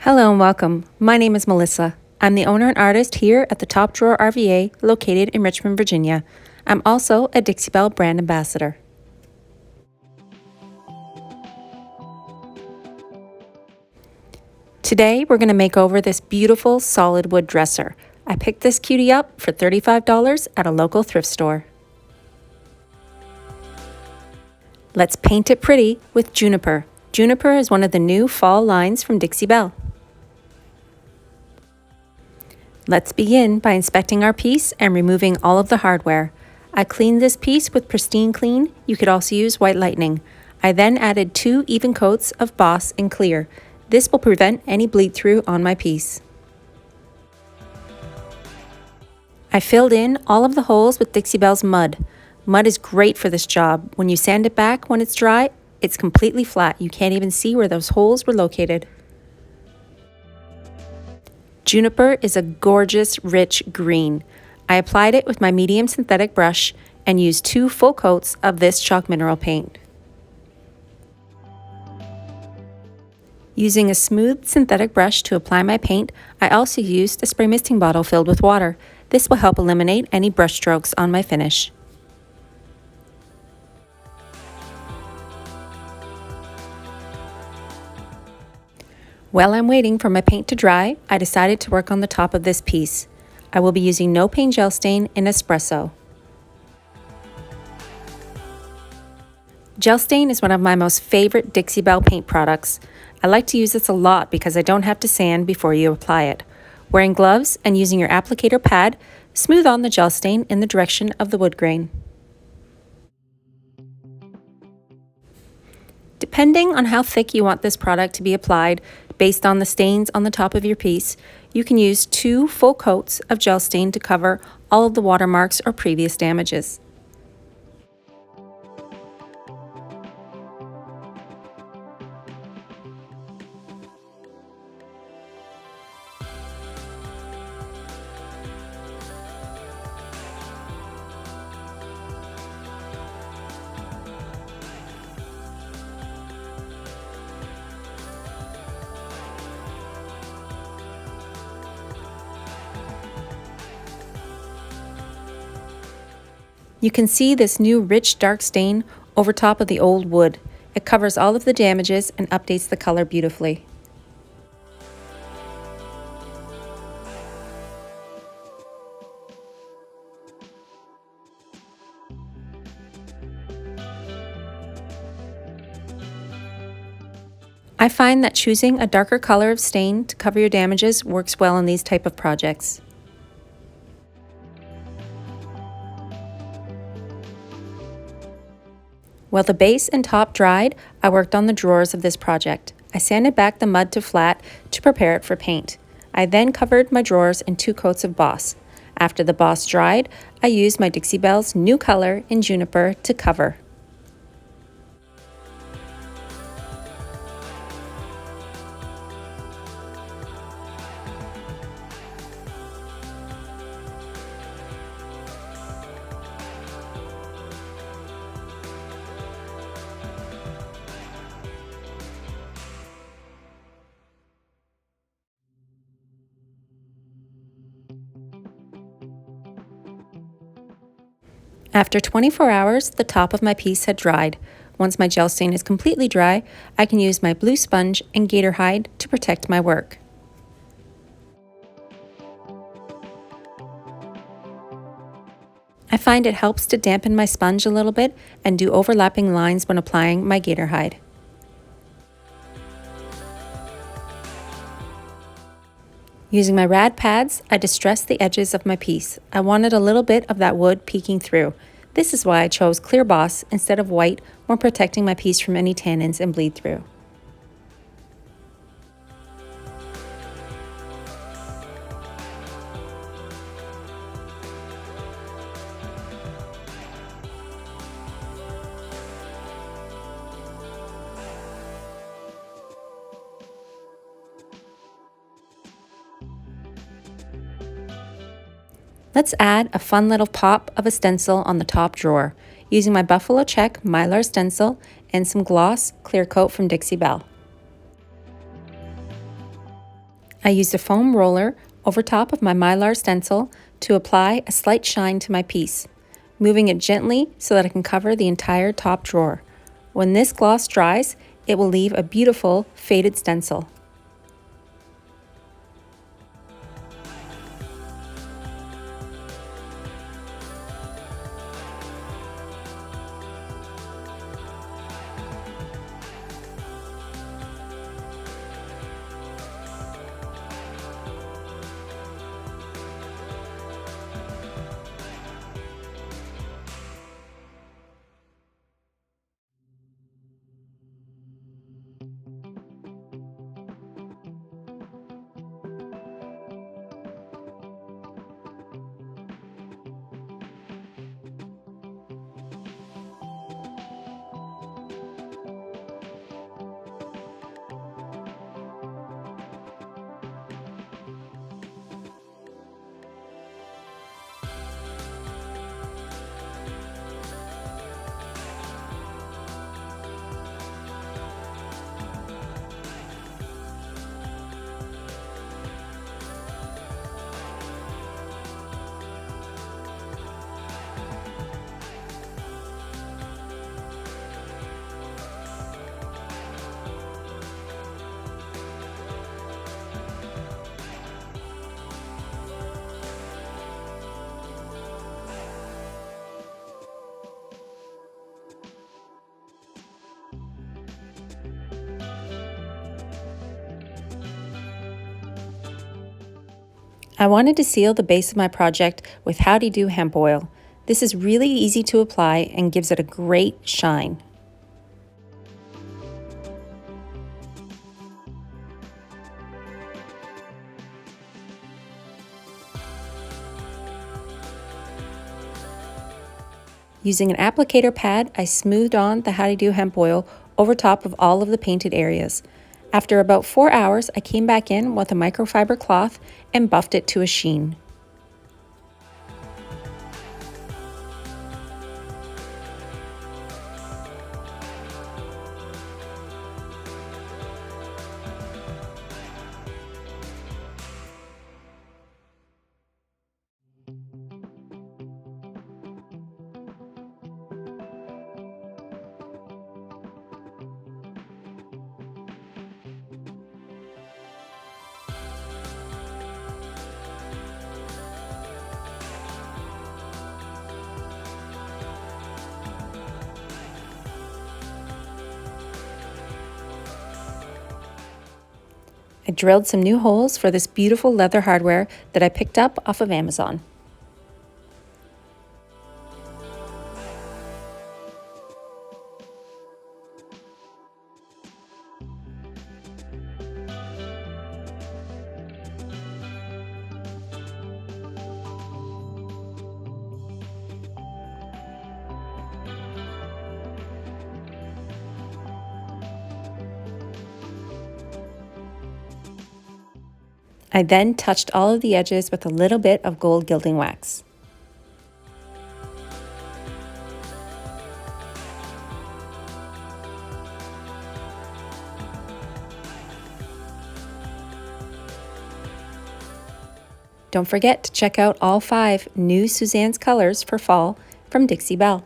Hello and welcome. My name is Melissa. I'm the owner and artist here at the Top Drawer RVA located in Richmond, Virginia. I'm also a Dixie Belle brand ambassador. Today we're going to make over this beautiful solid wood dresser. I picked this cutie up for $35 at a local thrift store. Let's paint it pretty with Juniper. Juniper is one of the new fall lines from Dixie Belle. Let's begin by inspecting our piece and removing all of the hardware. I cleaned this piece with Pristine Clean. You could also use White Lightning. I then added 2 even coats of Boss in clear. This will prevent any bleed through on my piece. I filled in all of the holes with Dixie Belle's mud. Mud is great for this job. When you sand it back when it's dry, it's completely flat. You can't even see where those holes were located. Juniper is a gorgeous, rich green. I applied it with my medium synthetic brush and used 2 full coats of this chalk mineral paint. Using a smooth synthetic brush to apply my paint, I also used a spray misting bottle filled with water. This will help eliminate any brush strokes on my finish. While I'm waiting for my paint to dry, I decided to work on the top of this piece. I will be using No Paint Gel Stain in Espresso. Gel Stain is one of my most favorite Dixie Belle paint products. I like to use this a lot because I don't have to sand before you apply it. Wearing gloves and using your applicator pad, smooth on the gel stain in the direction of the wood grain. Depending on how thick you want this product to be applied, based on the stains on the top of your piece, you can use 2 full coats of gel stain to cover all of the watermarks or previous damages. You can see this new rich dark stain over top of the old wood. It covers all of the damages and updates the color beautifully. I find that choosing a darker color of stain to cover your damages works well in these type of projects. While the base and top dried, I worked on the drawers of this project. I sanded back the mud to flat to prepare it for paint. I then covered my drawers in 2 coats of Boss. After the Boss dried, I used my Dixie Belle's new color in Juniper to cover. After 24 hours, the top of my piece had dried. Once my gel stain is completely dry, I can use my blue sponge and Gator Hide to protect my work. I find it helps to dampen my sponge a little bit and do overlapping lines when applying my Gator Hide. Using my rad pads, I distressed the edges of my piece. I wanted a little bit of that wood peeking through. This is why I chose clear Boss instead of white when protecting my piece from any tannins and bleed through. Let's add a fun little pop of a stencil on the top drawer, using my Buffalo Check Mylar stencil and some gloss clear coat from Dixie Belle. I used a foam roller over top of my Mylar stencil to apply a slight shine to my piece, moving it gently so that I can cover the entire top drawer. When this gloss dries, it will leave a beautiful faded stencil. I wanted to seal the base of my project with Howdy Do hemp oil. This is really easy to apply and gives it a great shine. Using an applicator pad, I smoothed on the Howdy Do hemp oil over top of all of the painted areas. After about 4 hours, I came back in with a microfiber cloth and buffed it to a sheen. I drilled some new holes for this beautiful leather hardware that I picked up off of Amazon. I then touched all of the edges with a little bit of gold gilding wax. Don't forget to check out all 5 new Suzanne's colors for fall from Dixie Belle.